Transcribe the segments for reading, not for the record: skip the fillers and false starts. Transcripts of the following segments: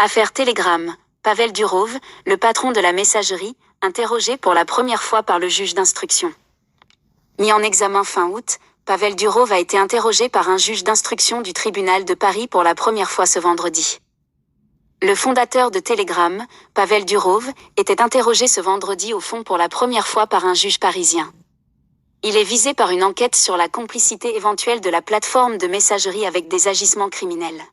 Affaire Telegram. Pavel Durov, le patron de la messagerie, interrogé pour la première fois par le juge d'instruction. Mis en examen fin août, Pavel Durov a été interrogé par un juge d'instruction du tribunal de Paris pour la première fois ce vendredi. Le fondateur de Telegram, Pavel Durov, était interrogé ce vendredi au fond pour la première fois par un juge parisien. Il est visé par une enquête sur la complicité éventuelle de la plateforme de messagerie avec des agissements criminels.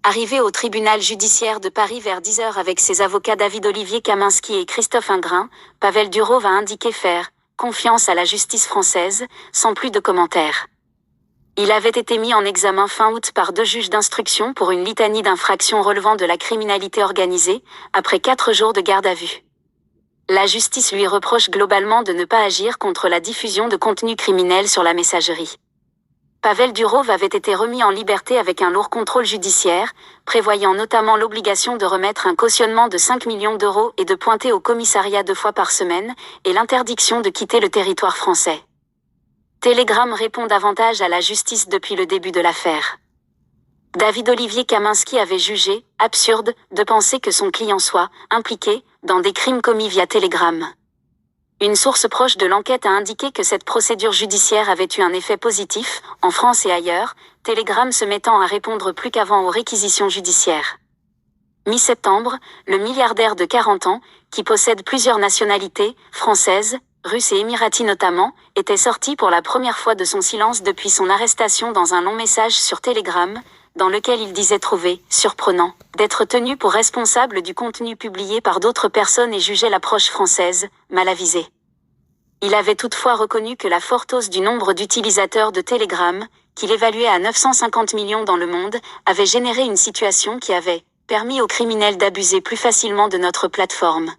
Arrivé au tribunal judiciaire de Paris vers 10h avec ses avocats David-Olivier Kaminsky et Christophe Ingrand, Pavel Durov a indiqué faire « confiance à la justice française », sans plus de commentaires. Il avait été mis en examen fin août par 2 juges d'instruction pour une litanie d'infractions relevant de la criminalité organisée, après 4 jours de garde à vue. La justice lui reproche globalement de ne pas agir contre la diffusion de contenus criminels sur la messagerie. Pavel Durov avait été remis en liberté avec un lourd contrôle judiciaire, prévoyant notamment l'obligation de remettre un cautionnement de 5 millions d'euros et de pointer au commissariat 2 fois par semaine, et l'interdiction de quitter le territoire français. Telegram répond davantage à la justice depuis le début de l'affaire. David-Olivier Kaminsky avait jugé « absurde » de penser que son client soit « impliqué » dans des crimes commis via Telegram. Une source proche de l'enquête a indiqué que cette procédure judiciaire avait eu un effet positif, en France et ailleurs, Telegram se mettant à répondre plus qu'avant aux réquisitions judiciaires. Mi-septembre, le milliardaire de 40 ans, qui possède plusieurs nationalités, françaises, russes et émiraties notamment, était sorti pour la première fois de son silence depuis son arrestation dans un long message sur Telegram, dans lequel il disait trouver « surprenant » d'être tenu pour responsable du contenu publié par d'autres personnes et jugeait l'approche française « mal avisée ». Il avait toutefois reconnu que la forte hausse du nombre d'utilisateurs de Telegram, qu'il évaluait à 950 millions dans le monde, avait généré une situation qui avait permis aux criminels d'abuser plus facilement de notre plateforme.